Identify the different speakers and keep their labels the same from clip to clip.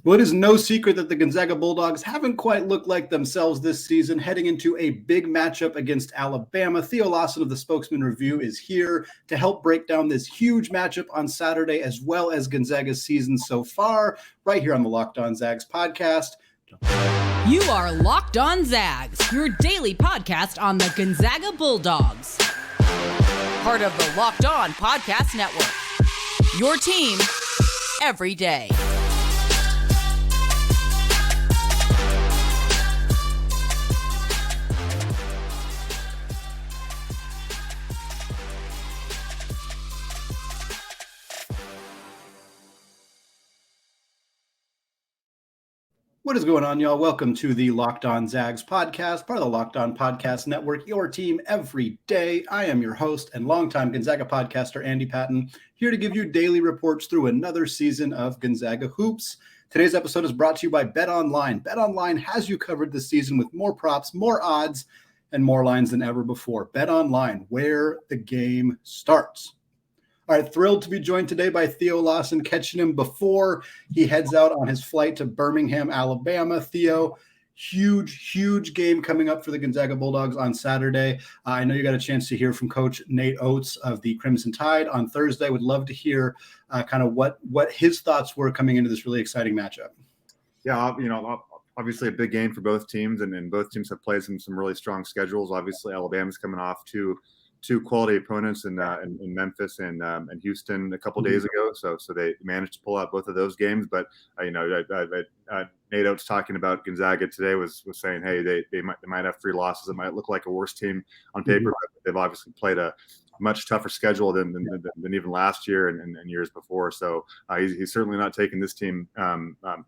Speaker 1: Well, it is no secret that the Gonzaga Bulldogs haven't quite looked like themselves this season, heading into a big matchup against Alabama. Theo Lawson of the Spokesman-Review is here to help break down this huge matchup on Saturday, as well as Gonzaga's season so far, right here on the Locked On Zags podcast.
Speaker 2: You are Locked On Zags, your daily podcast on the Gonzaga Bulldogs. Part of the Locked On Podcast Network. Your team every day.
Speaker 1: What is going on, y'all? Welcome to the Locked On Zags podcast, part of the Locked On Podcast Network, your team every day. I am your host and longtime Gonzaga podcaster, Andy Patton, here to give you daily reports through another season of Gonzaga Hoops. Today's episode is brought to you by BetOnline. BetOnline has you covered this season with more props, more odds, and more lines than ever before. BetOnline, where the game starts. All right, thrilled to be joined today by Theo Lawson, catching him before he heads out on his flight to Birmingham, Alabama. Theo, huge game coming up for the Gonzaga Bulldogs on Saturday. I know you got a chance to hear from Coach Nate Oats of the Crimson Tide on Thursday. Would love to hear kind of what his thoughts were coming into this really exciting matchup.
Speaker 3: Yeah, obviously a big game for both teams, and both teams have played some really strong schedules. Obviously, Alabama's coming off two quality opponents in Memphis and Houston a couple days ago. So they managed to pull out both of those games. But Nate Oats talking about Gonzaga today was saying, hey, they might have 3 losses. It might look like a worse team on paper, but they've obviously played a much tougher schedule than even last year and years before. So he's certainly not taking this team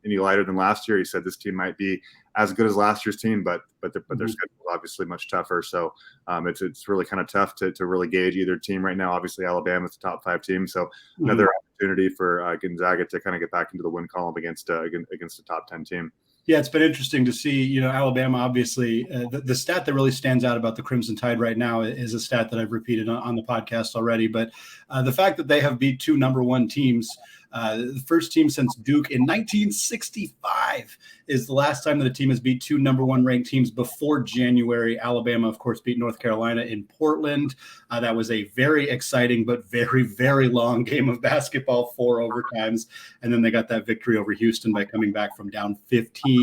Speaker 3: any lighter than last year. He said this team might be as good as last year's team, but their schedule is obviously much tougher. So it's really kind of tough to really gauge either team right now. Obviously, Alabama's the top 5 team, so another opportunity for Gonzaga to kind of get back into the win column against a top 10 team.
Speaker 1: Yeah, it's been interesting to see, Alabama, obviously, the stat that really stands out about the Crimson Tide right now is a stat that I've repeated on the podcast already. But the fact that they have beat 2 number 1 teams, the first team since Duke in 1965 is the last time that a team has beat 2 number 1 ranked teams before January. Alabama, of course, beat North Carolina in Portland. That was a very exciting but very, very long game of basketball, 4 overtimes. And then they got that victory over Houston by coming back from down 15.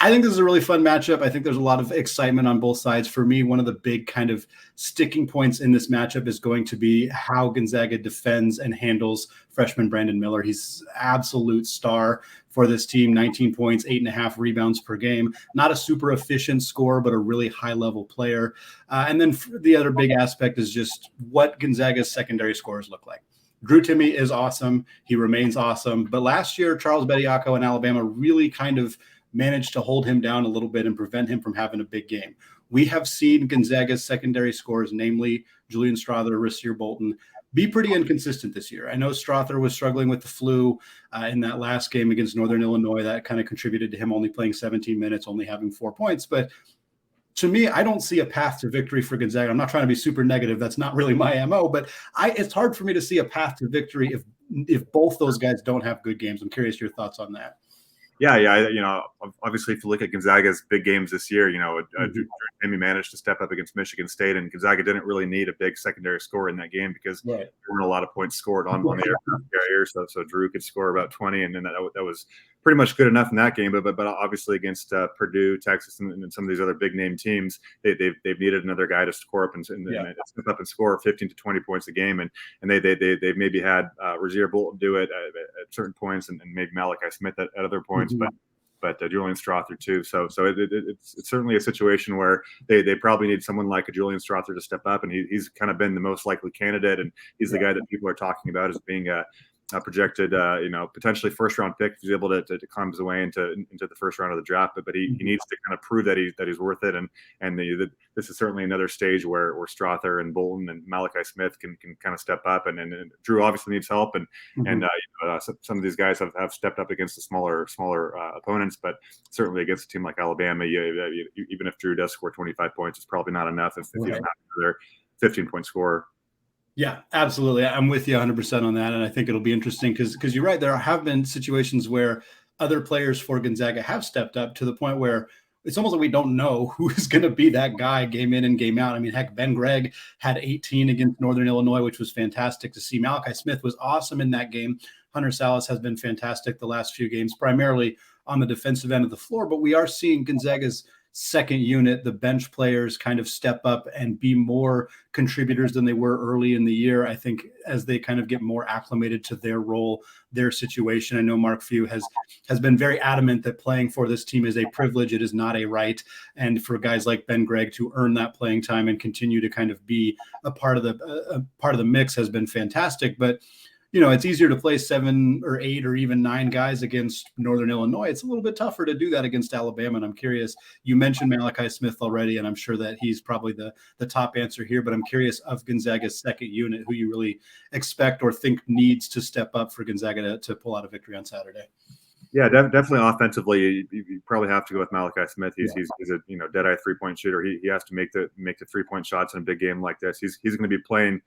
Speaker 1: I think this is a really fun matchup. I think there's a lot of excitement on both sides. For me, one of the big kind of sticking points in this matchup is going to be how Gonzaga defends and handles freshman Brandon Miller. He's absolute star for this team, 19 points, 8.5 rebounds per game. Not a super efficient scorer, but a really high-level player. And then the other big aspect is just what Gonzaga's secondary scores look like. Drew Timme is awesome. He remains awesome. But last year, Charles Bediako and Alabama really kind of managed to hold him down a little bit and prevent him from having a big game. We have seen Gonzaga's secondary scores, namely Julian Strawther, Rasir Bolton, be pretty inconsistent this year. I know Strawther was struggling with the flu in that last game against Northern Illinois. That kind of contributed to him only playing 17 minutes, only having 4 points. But to me, I don't see a path to victory for Gonzaga. I'm not trying to be super negative. That's not really my MO, but it's hard for me to see a path to victory if both those guys don't have good games. I'm curious your thoughts on that.
Speaker 3: Yeah. Obviously, if you look at Gonzaga's big games this year, Drew Timme managed to step up against Michigan State, and Gonzaga didn't really need a big secondary score in that game because there weren't a lot of points scored on the aircraft carrier. So Drew could score about 20, and then that was pretty much good enough in that game. But obviously against Purdue, Texas, and some of these other big name teams, they've needed another guy to score up and step up and score 15 to 20 points a game, and they've maybe had Rasir Bolton do it at certain points, and maybe Malachi Smith at other points, but Julian Strawther too. So it's certainly a situation where they probably need someone like a Julian Strawther to step up, and he's kind of been the most likely candidate, and he's the guy that people are talking about as being a projected, potentially first-round pick if he's able to climb his way into the first round of the draft. But he needs to kind of prove that he's worth it. And this is certainly another stage where Strawther and Bolton and Malachi Smith can kind of step up. And Drew obviously needs help. And some of these guys have stepped up against the smaller opponents, but certainly against a team like Alabama, even if Drew does score 25 points, it's probably not enough if he's not another 15-point scorer.
Speaker 1: Yeah, absolutely. I'm with you 100% on that. And I think it'll be interesting because you're right. There have been situations where other players for Gonzaga have stepped up to the point where it's almost like we don't know who is going to be that guy game in and game out. I mean, heck, Ben Gregg had 18 against Northern Illinois, which was fantastic to see. Malachi Smith was awesome in that game. Hunter Salas has been fantastic the last few games, primarily on the defensive end of the floor. But we are seeing Gonzaga's second unit, the bench players, kind of step up and be more contributors than they were early in the year. I think as they kind of get more acclimated to their role, their situation. I know Mark Few has been very adamant that playing for this team is a privilege. It is not a right. And for guys like Ben Gregg to earn that playing time and continue to kind of be a part of the mix has been fantastic. But it's easier to play 7 or 8 or even 9 guys against Northern Illinois. It's a little bit tougher to do that against Alabama. And I'm curious, you mentioned Malachi Smith already, and I'm sure that he's probably the top answer here, but I'm curious of Gonzaga's second unit, who you really expect or think needs to step up for Gonzaga to pull out a victory on Saturday.
Speaker 3: Yeah, definitely offensively, you probably have to go with Malachi Smith. He's a dead-eye 3-point shooter. He has to make the 3-point shots in a big game like this. He's going to be playing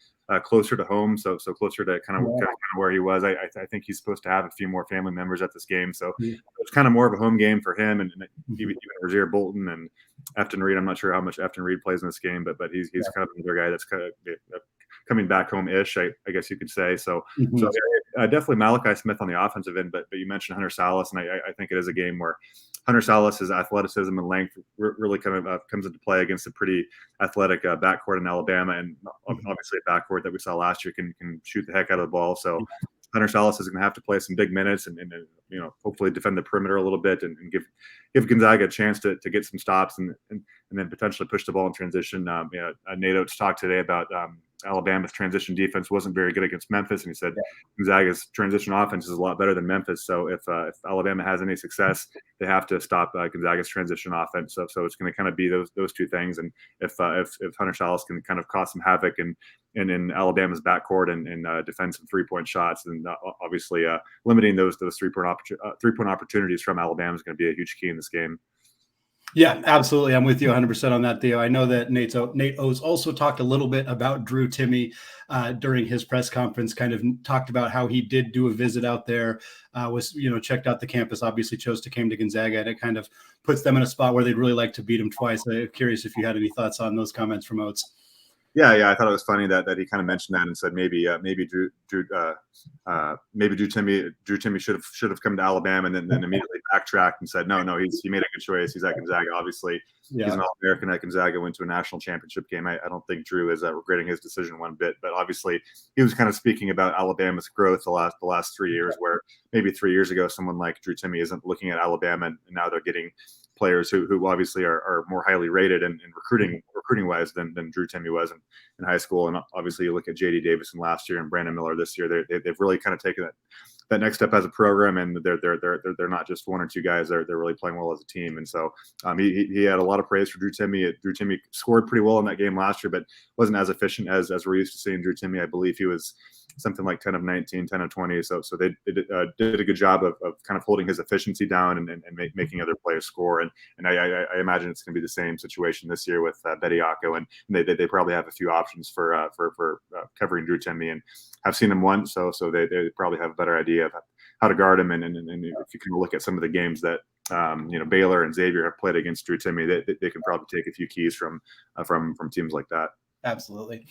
Speaker 3: closer to home, so closer to kind of where he was. I think he's supposed to have a few more family members at this game, so it's kind of more of a home game for him and even Rozier Bolton and Efton Reed. I'm not sure how much Efton Reed plays in this game, but he's kind of another guy that's kind of coming back home-ish, I guess you could say. So definitely Malachi Smith on the offensive end, but you mentioned Hunter Salas, and I think it is a game where Hunter Salas' athleticism and length really kind of comes into play against a pretty athletic backcourt in Alabama, and obviously a backcourt that we saw last year can shoot the heck out of the ball. So Hunter Salas is going to have to play some big minutes and hopefully defend the perimeter a little bit and give Gonzaga a chance to get some stops and then potentially push the ball in transition. Nate Oats talked today about Alabama's transition defense wasn't very good against Memphis, and he said Gonzaga's transition offense is a lot better than Memphis. So if Alabama has any success, they have to stop Gonzaga's transition offense. So it's going to kind of be those two things. And if Hunter Salas can kind of cause some havoc and in Alabama's backcourt and defend some 3-point shots, and obviously limiting those 3-point opportunities from Alabama is going to be a huge key in this game.
Speaker 1: Yeah, absolutely. I'm with you 100% on that, Theo. I know that Nate Oats also talked a little bit about Drew Timme during his press conference, kind of talked about how he did do a visit out there, checked out the campus, obviously chose to came to Gonzaga, and it kind of puts them in a spot where they'd really like to beat him twice. I'm curious if you had any thoughts on those comments from Oats.
Speaker 3: Yeah, I thought it was funny that he kind of mentioned that and said maybe Drew Timme should have come to Alabama, and then immediately backtracked and said no, he made a good choice. He's at Gonzaga, obviously. He's an All-American at Gonzaga, went to a national championship game. I don't think Drew is regretting his decision one bit, but obviously he was kind of speaking about Alabama's growth the last 3 years, where maybe 3 years ago someone like Drew Timme isn't looking at Alabama, and now they're getting players who obviously are more highly rated and recruiting wise than Drew Timme was in high school. And obviously you look at JD Davison last year and Brandon Miller this year, they've really kind of taken that next step as a program, and they're not just 1 or 2 guys. They're really playing well as a team. And so he had a lot of praise for Drew Timme. Drew Timme scored pretty well in that game last year, but wasn't as efficient as we're used to seeing Drew Timme. I believe he was something like 10 of 19, 10 of 20. So they did a good job of kind of holding his efficiency down and making other players score. And I imagine it's going to be the same situation this year with Bediako, and they probably have a few options for covering Drew Timme, and have seen him once, so they probably have a better idea of how to guard him. And if you can look at some of the games that Baylor and Xavier have played against Drew Timme, they can probably take a few keys from teams like that.
Speaker 1: Absolutely.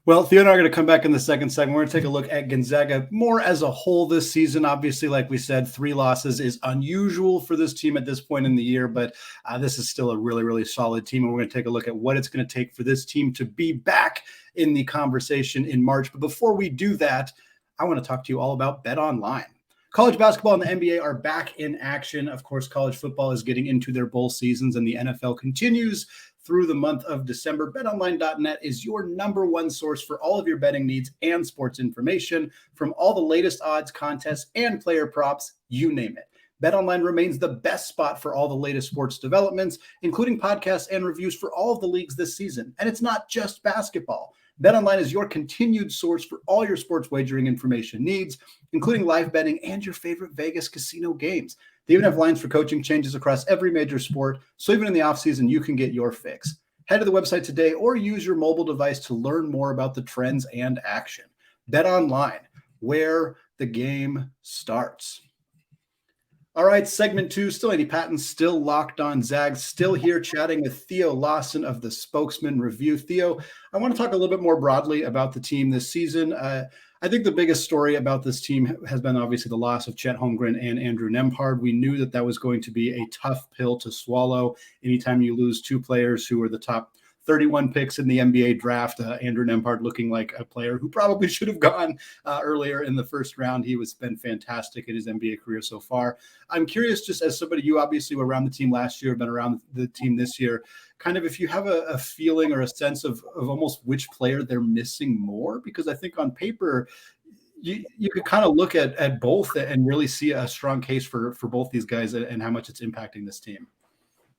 Speaker 1: Well, Theo and I are going to come back in the second segment. We're going to take a look at Gonzaga more as a whole this season. Obviously, like we said, 3 losses is unusual for this team at this point in the year, but this is still a really, really solid team. And we're going to take a look at what it's going to take for this team to be back in the conversation in March. But before we do that, I want to talk to you all about BetOnline. College basketball and the NBA are back in action. Of course, college football is getting into their bowl seasons, and the NFL continues through the month of December. BetOnline.net is your number one source for all of your betting needs and sports information, from all the latest odds, contests, and player props, you name it. BetOnline remains the best spot for all the latest sports developments, including podcasts and reviews for all of the leagues this season. And it's not just basketball. BetOnline is your continued source for all your sports wagering information needs, including live betting and your favorite Vegas casino games. They even have lines for coaching changes across every major sport, so even in the offseason, you can get your fix. Head to the website today or use your mobile device to learn more about the trends and action. BetOnline, where the game starts. All right, segment 2, still Andy Patton, still locked on Zags, still here chatting with Theo Lawson of the Spokesman-Review. Theo, I want to talk a little bit more broadly about the team this season. I think the biggest story about this team has been obviously the loss of Chet Holmgren and Andrew Nembhard. We knew that was going to be a tough pill to swallow. Anytime you lose two players who were the top 31 picks in the NBA draft, Andrew Nembhard looking like a player who probably should have gone earlier in the first round. He has been fantastic in his NBA career so far. I'm curious, just as somebody, you obviously were around the team last year, been around the team this year, kind of if you have a feeling or a sense of almost which player they're missing more, because I think on paper, you could kind of look at both and really see a strong case for both these guys and how much it's impacting this team.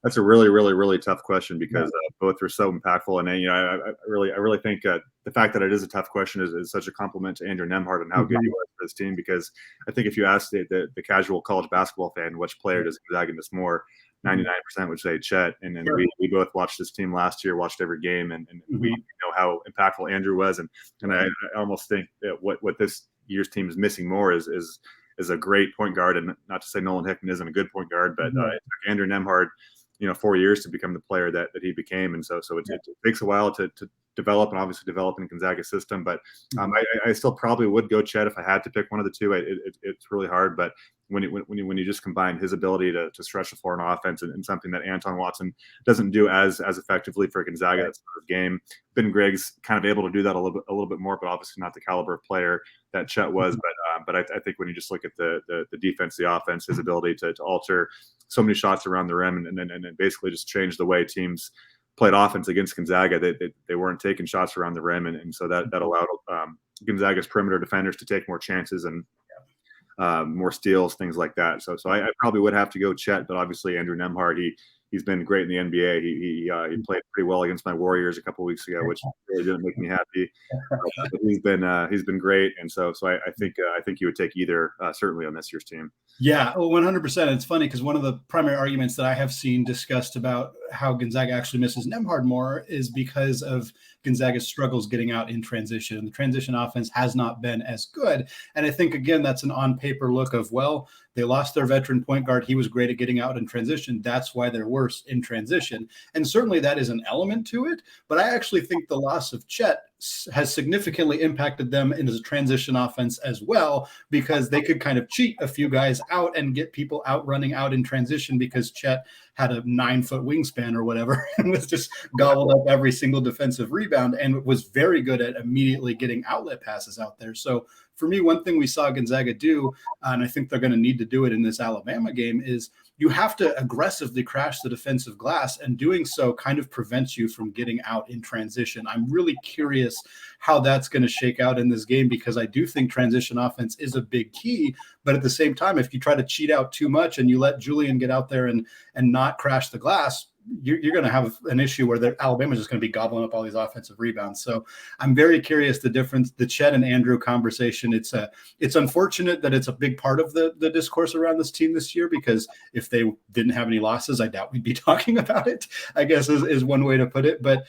Speaker 3: That's a really, really, really tough question because both are so impactful. And I really think the fact that it is a tough question is such a compliment to Andrew Nembhard and how good he was for this team. Because I think if you ask the casual college basketball fan which player does Gonzaga miss more, 99% would say Chet. And then we both watched this team last year, watched every game, and we know how impactful Andrew was. And I almost think that what this year's team is missing more is a great point guard. And not to say Nolan Hickman isn't a good point guard, but it took Andrew Nembhard 4 years to become the player that he became. And so it takes a while to develop, and obviously develop in Gonzaga's system. But I still probably would go Chet if I had to pick one of the two. It's really hard. But when you just combine his ability to stretch the floor in offense and something that Anton Watson doesn't do as effectively for Gonzaga, that sort of game, Ben Griggs kind of able to do that a little bit more, but obviously not the caliber of player that Chet was. But I think when you just look at the defense, the offense, his ability to alter so many shots around the rim and basically just change the way teams played offense against Gonzaga. They weren't taking shots around the rim, and so that allowed Gonzaga's perimeter defenders to take more chances and more steals, things like that. So I probably would have to go Chet, but obviously Andrew Nembhard, he's been great in the NBA. He played pretty well against my Warriors a couple of weeks ago, which really didn't make me happy. But he's been great, and so I think you would take either certainly on this year's team.
Speaker 1: Yeah, 100%. It's funny because one of the primary arguments that I have seen discussed about how Gonzaga actually misses Nembhard more is because of Gonzaga's struggles getting out in transition. And the transition offense has not been as good. And I think, again, that's an on-paper look of, well, they lost their veteran point guard. He was great at getting out in transition. That's why they're worse in transition. And certainly that is an element to it. But I actually think the loss of Chet has significantly impacted them into the transition offense as well, because they could kind of cheat a few guys out and get people out running out in transition because Chet had a 9-foot wingspan or whatever and was just gobbled up every single defensive rebound and was very good at immediately getting outlet passes out there. So for me, one thing we saw Gonzaga do, and I think they're going to need to do it in this Alabama game, is you have to aggressively crash the defensive glass, and doing so kind of prevents you from getting out in transition. I'm really curious how that's going to shake out in this game, because I do think transition offense is a big key. But at the same time, if you try to cheat out too much and you let Julian get out there and not crash the glass, you're going to have an issue where Alabama's just going to be gobbling up all these offensive rebounds. So I'm very curious the difference, the Chet and Andrew conversation. It's unfortunate that it's a big part of the discourse around this team this year, because if they didn't have any losses, I doubt we'd be talking about it, I guess is one way to put it. But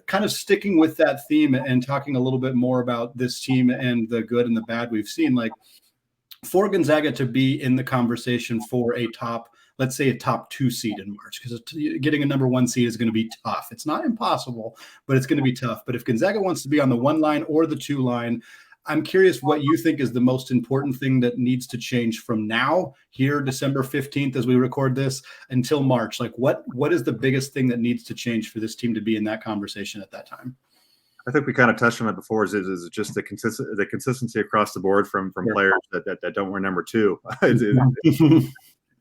Speaker 1: kind of sticking with that theme and talking a little bit more about this team and the good and the bad we've seen, like for Gonzaga to be in the conversation for let's say a top 2 seed in March, because getting a number 1 seed is going to be tough. It's not impossible, but it's going to be tough. But if Gonzaga wants to be on the 1 line or the 2 line, I'm curious what you think is the most important thing that needs to change from now, here, December 15th, as we record this, until March. Like what is the biggest thing that needs to change for this team to be in that conversation at that time?
Speaker 3: I think we kind of touched on it before. Is just the consistency across the board from players that don't wear number 2.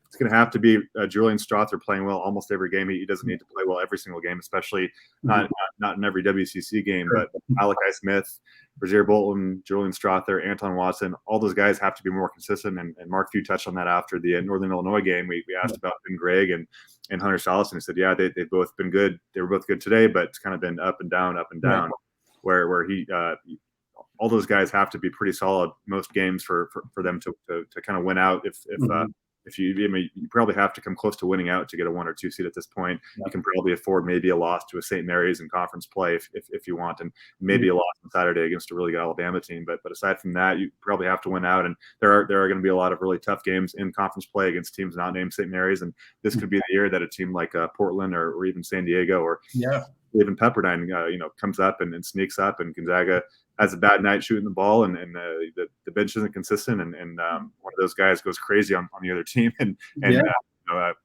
Speaker 3: It's going to have to be Julian Strawther playing well almost every game. He doesn't need to play well every single game, especially not in every WCC game. But Malachi Smith, Brazier Bolton, Julian Strawther, Anton Watson, all those guys have to be more consistent. And Mark Few touched on that after the Northern Illinois game. We asked about Ben Gregg and Hunter Salas, and he said, yeah, they've both been good. They were both good today, but it's kind of been up and down. Right. Where he all those guys have to be pretty solid most games for them to kind of win out if you probably have to come close to winning out to get a 1 or 2 seed at this point. You can probably afford maybe a loss to a St. Mary's in conference play if you want, and maybe a loss on Saturday against a really good Alabama team. But aside from that, you probably have to win out. And there are going to be a lot of really tough games in conference play against teams not named St. Mary's. And this could be the year that a team like Portland or even San Diego or even Pepperdine, comes up and sneaks up, and Gonzaga has a bad night shooting the ball, and the bench isn't consistent, and one of those guys goes crazy on the other team and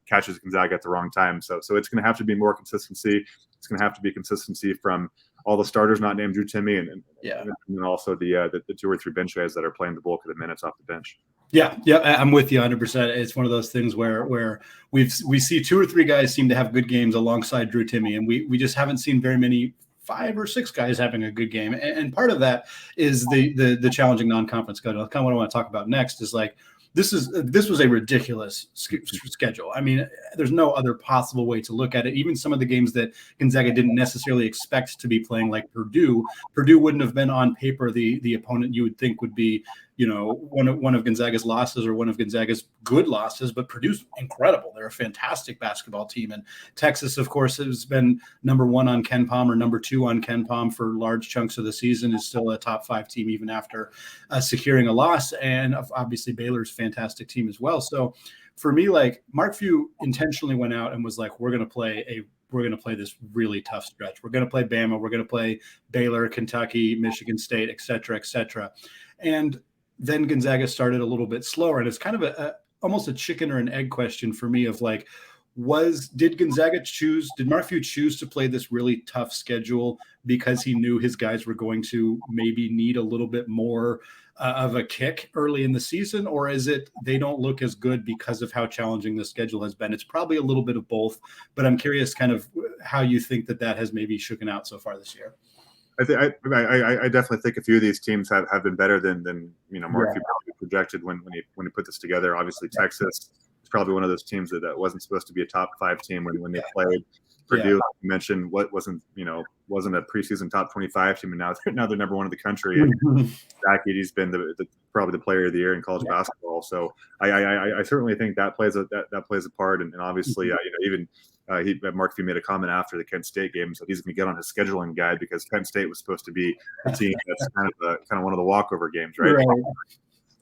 Speaker 3: catches Gonzaga at the wrong time. So it's going to have to be more consistency. It's going to have to be consistency from all the starters not named Drew Timme, and also the 2 or 3 bench guys that are playing the bulk of the minutes off the bench.
Speaker 1: Yeah, I'm with you 100%. It's one of those things where we see 2 or 3 guys seem to have good games alongside Drew Timme, and we just haven't seen very many 5 or 6 guys having a good game. And part of that is the challenging non-conference schedule. Kind of what I want to talk about next is like, this was a ridiculous schedule. I mean, there's no other possible way to look at it. Even some of the games that Gonzaga didn't necessarily expect to be playing, like Purdue wouldn't have been on paper the opponent you would think would be, one of Gonzaga's losses or one of Gonzaga's good losses, but Purdue's incredible. They're a fantastic basketball team. And Texas, of course, has been number 1 on KenPom or number 2 on KenPom for large chunks of the season, is still a top 5 team even after securing a loss. And obviously Baylor's fantastic team as well. So for me, like, Mark Few intentionally went out and was like, we're going to play this really tough stretch. We're going to play Bama. We're going to play Baylor, Kentucky, Michigan State, et cetera, et cetera. And then Gonzaga started a little bit slower. And it's kind of almost a chicken or an egg question for me of like, did Mark Few choose to play this really tough schedule because he knew his guys were going to maybe need a little bit more of a kick early in the season? Or is it they don't look as good because of how challenging the schedule has been? It's probably a little bit of both, but I'm curious kind of how you think that has maybe shooken out so far this year.
Speaker 3: I definitely think a few of these teams have been better than Mark Few probably projected when he put this together. Obviously, Texas is probably one of those teams that wasn't supposed to be a top 5 team when they played. Purdue, like you mentioned, wasn't a preseason top 25 team, and now they're number 1 in the country. And Zach Edey's been probably the player of the year in college basketball. So I certainly think that plays a part. And obviously, Mark Few made a comment after the Kent State game, so he's going to get on his scheduling guide because Kent State was supposed to be a team that's kind of one of the walkover games, right?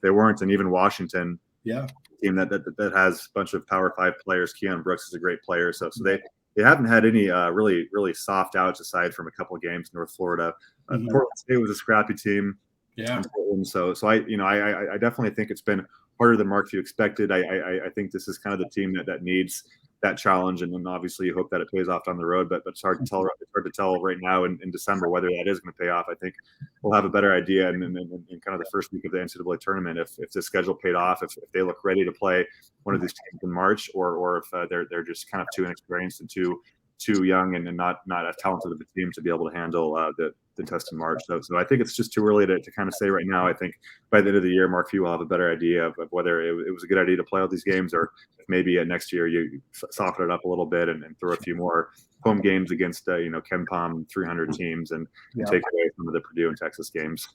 Speaker 3: They weren't, and even Washington, team that has a bunch of Power 5 players. Keon Brooks is a great player, so they haven't had any really soft outs aside from a couple of games in North Florida. Portland State was a scrappy team. So I definitely think it's been harder than Mark Few expected. I think this is kind of the team that needs that challenge, and then obviously you hope that it pays off down the road. But it's hard to tell. It's hard to tell right now in December whether that is going to pay off. I think we'll have a better idea in kind of the first week of the NCAA tournament if the schedule paid off, if they look ready to play one of these teams in March, or if they're just kind of too inexperienced and too young and not as talented of a team to be able to handle the test in March. So I think it's just too early to kind of say right now. I think by the end of the year, Mark Few will have a better idea of whether it was a good idea to play all these games, or if maybe next year you soften it up a little bit and throw a few more home games against KenPom 300 teams and take away some of the Purdue and Texas games.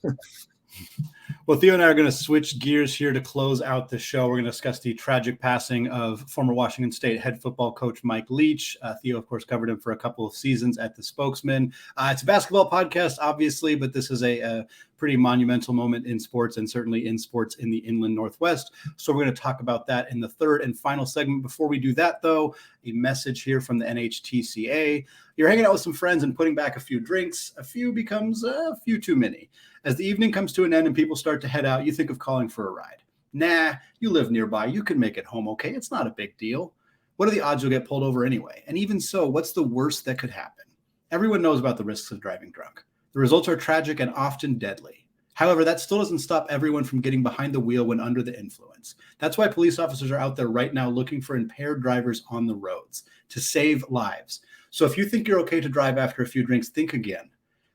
Speaker 1: Well, Theo and I are going to switch gears here to close out the show. We're going to discuss the tragic passing of former Washington State head football coach Mike Leach. Theo, of course, covered him for a couple of seasons at the Spokesman. It's a basketball podcast, obviously, but this is a pretty monumental moment in sports, and certainly in sports in the Inland Northwest. So we're going to talk about that in the third and final segment. Before we do that, though, a message here from the NHTCA. You're hanging out with some friends and putting back a few drinks. A few becomes a few too many. As the evening comes to an end and people start to head out, you think of calling for a ride. Nah, you live nearby. You can make it home okay. It's not a big deal. What are the odds you'll get pulled over anyway? And even so, what's the worst that could happen? Everyone knows about the risks of driving drunk. The results are tragic and often deadly. However, that still doesn't stop everyone from getting behind the wheel when under the influence. That's why police officers are out there right now looking for impaired drivers on the roads to save lives. So if you think you're okay to drive after a few drinks, think again.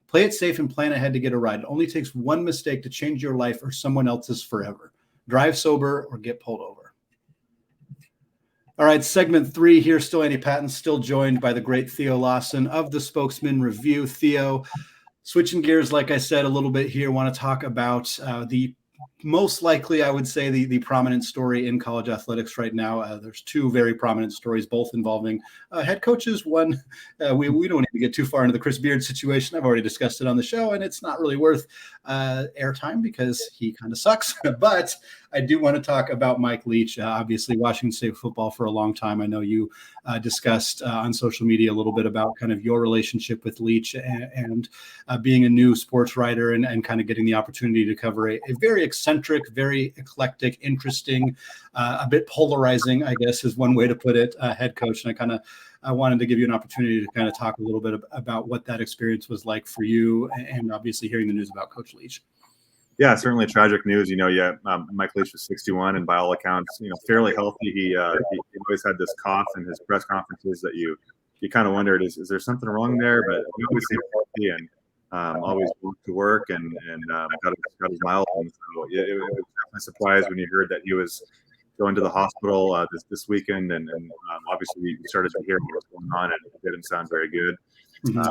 Speaker 1: Play it safe and plan ahead to get a ride. It only takes one mistake to change your life or someone else's forever. Drive sober or get pulled over. All right, segment 3 here. Still Andy Patton, still joined by the great Theo Lawson of the Spokesman-Review. Theo, switching gears, like I said, a little bit here, want to talk about the most likely, I would say the prominent story in college athletics right now. There's two very prominent stories, both involving head coaches. One, we don't need to get too far into the Chris Beard situation. I've already discussed it on the show, and it's not really worth airtime because he kind of sucks. But I do want to talk about Mike Leach. Obviously, Washington State football for a long time. I know you discussed on social media a little bit about kind of your relationship with Leach and being a new sports writer and kind of getting the opportunity to cover a very eccentric, very eclectic, interesting, a bit polarizing, I guess is one way to put it, head coach. And I wanted to give you an opportunity to kind of talk a little bit about what that experience was like for you, and obviously hearing the news about Coach Leach.
Speaker 3: Yeah, certainly tragic news. Mike Leach was 61, and by all accounts, fairly healthy. He always had this cough in his press conferences that you kind of wondered, is there something wrong there? But he always seemed healthy and always walked to work and got his miles. And so it was definitely a surprise when you heard that he was going to the hospital this weekend, and obviously we started to hear what was going on, and it didn't sound very good.
Speaker 1: Mm-hmm.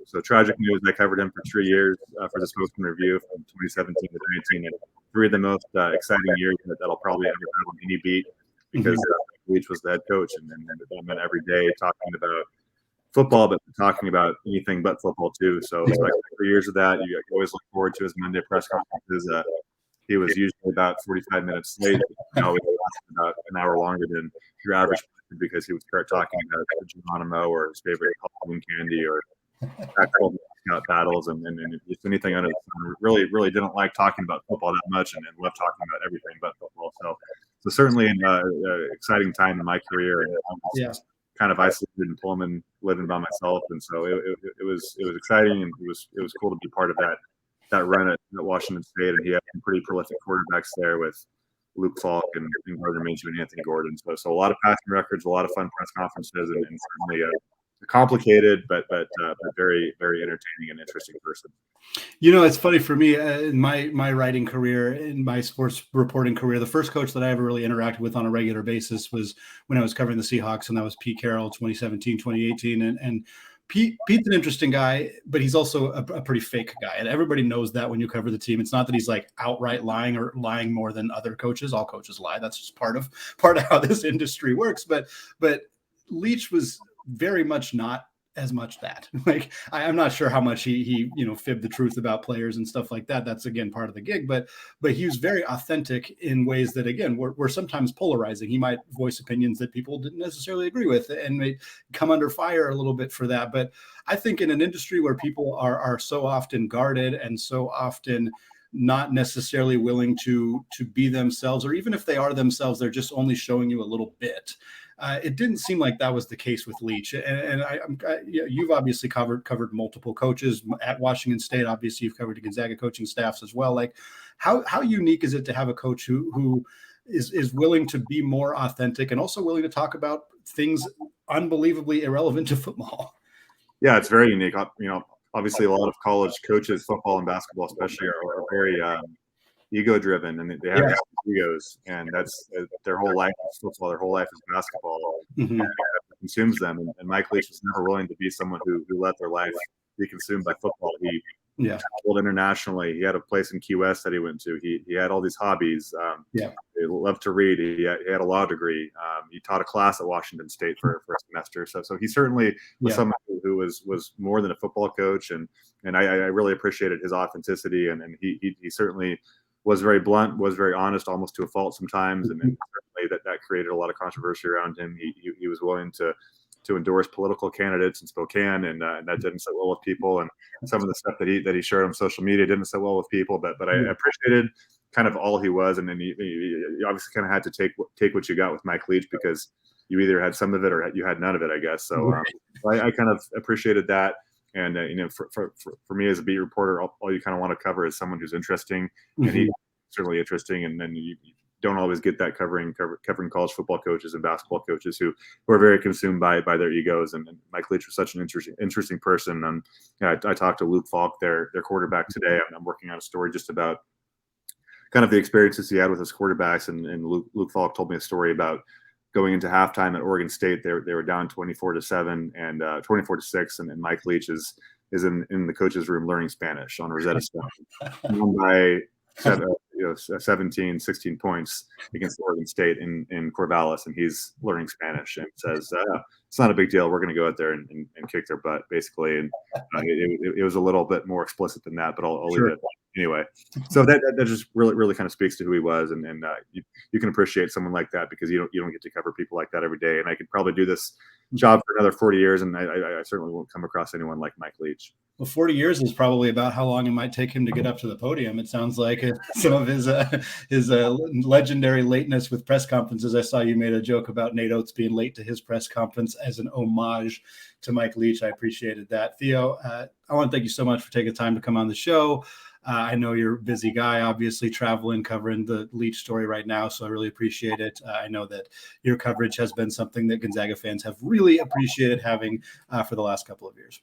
Speaker 3: So tragic news. I covered him for 3 years for the Spokesman-Review from 2017 to 2019, and three of the most exciting years that I'll probably ever have on any beat, because Leach was the head coach, and I meant every day talking about football, but talking about anything but football too. So like 3 years of that, you always look forward to his Monday press conferences. He was usually about 45 minutes late. It lasted about an hour longer than your average, because he would start talking about Geronimo or his favorite Halloween candy or actual battles and just anything under the sun. Really didn't like talking about football that much, and loved talking about everything but football. So certainly an exciting time in my career, and I was kind of isolated in Pullman, living by myself, and so it was exciting, and it was cool to be part of that run at Washington State. And he had some pretty prolific quarterbacks there with Luke Falk and Gardner Minshew and Anthony Gordon. So a lot of passing records, a lot of fun press conferences, and certainly a complicated but very, very entertaining and interesting person.
Speaker 1: It's funny for me in my writing career, in my sports reporting career, the first coach that I ever really interacted with on a regular basis was when I was covering the Seahawks, and that was Pete Carroll, 2017, 2018. And Pete's an interesting guy, but he's also a pretty fake guy. And everybody knows that when you cover the team. It's not that he's like outright lying or lying more than other coaches. All coaches lie. That's just part of how this industry works. But Leach was very much not as much that. Like, I'm not sure how much he fibbed the truth about players and stuff like that. That's again part of the gig, but he was very authentic in ways that again were sometimes polarizing. He might voice opinions that people didn't necessarily agree with, and may come under fire a little bit for that. But I think in an industry where people are so often guarded and so often not necessarily willing to be themselves, or even if they are themselves, they're just only showing you a little bit. It didn't seem like that was the case with Leach, and you've obviously covered multiple coaches at Washington State. Obviously, you've covered the Gonzaga coaching staffs as well. Like, how unique is it to have a coach who is willing to be more authentic and also willing to talk about things unbelievably irrelevant to football?
Speaker 3: Yeah, it's very unique. Obviously, a lot of college coaches, football and basketball especially, are very ego-driven, and they have egos, and that's their whole life is football, their whole life is basketball, and that consumes them. And Mike Leach was never willing to be someone who let their life be consumed by football. He traveled internationally. He had a place in Key West that he went to. He had all these hobbies. He loved to read. He had a law degree. He taught a class at Washington State for a semester. So he certainly was someone who was more than a football coach, and I really appreciated his authenticity, and he certainly was very blunt, was very honest, almost to a fault sometimes, and certainly that created a lot of controversy around him. He was willing to endorse political candidates in Spokane, and that didn't sit well with people. And some of the stuff that he shared on social media didn't sit well with people. But I appreciated kind of all he was, and then you obviously kind of had to take what you got with Mike Leach, because you either had some of it or you had none of it, I guess. So I kind of appreciated that. And for me as a beat reporter, all you kind of want to cover is someone who's interesting, and he's certainly interesting. And then you don't always get that covering college football coaches and basketball coaches who are very consumed by their egos. And Mike Leach was such an interesting person. I talked to Luke Falk, their quarterback, today. I'm working on a story just about kind of the experiences he had with his quarterbacks. And Luke Falk told me a story about going into halftime at Oregon State. They were down 24-7 and 24-6, and Mike Leach is in the coach's room learning Spanish on Rosetta Stone. By 17, 16 points against Oregon State in Corvallis, and he's learning Spanish and says, it's not a big deal. We're going to go out there and kick their butt, basically. And it was a little bit more explicit than that, but I'll leave it anyway. So that just really kind of speaks to who he was, and you can appreciate someone like that because you don't get to cover people like that every day. And I could probably do this job for another 40 years, and I certainly won't come across anyone like Mike Leach.
Speaker 1: Well, 40 years is probably about how long it might take him to get up to the podium. It sounds like some of his legendary lateness with press conferences. I saw you made a joke about Nate Oats being late to his press conference as an homage to Mike Leach. I appreciated that. Theo, I want to thank you so much for taking time to come on the show. I know you're a busy guy, obviously traveling, covering the Leach story right now, so I really appreciate it. I know that your coverage has been something that Gonzaga fans have really appreciated having for the last couple of years.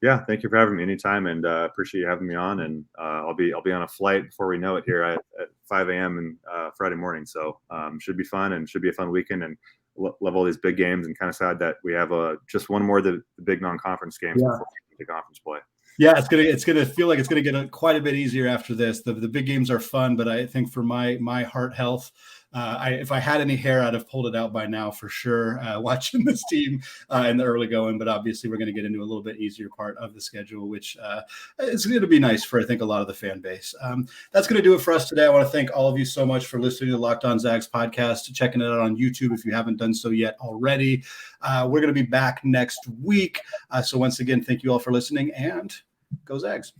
Speaker 3: Yeah, thank you for having me anytime, and appreciate you having me on. And I'll be on a flight before we know it here at 5 a.m. and Friday morning. So should be fun and should be a fun weekend. And love all these big games. And kind of sad that we have just one more of the big non-conference games before we get to conference play.
Speaker 1: Yeah, it's gonna feel like it's gonna get quite a bit easier after this. The big games are fun, but I think for my heart health, if I had any hair, I'd have pulled it out by now for sure. Watching this team in the early going, but obviously we're going to get into a little bit easier part of the schedule, which is going to be nice for I think a lot of the fan base. That's going to do it for us today. I want to thank all of you so much for listening to the Locked On Zags podcast, checking it out on YouTube if you haven't done so yet already. We're going to be back next week. So once again, thank you all for listening, and go Zags.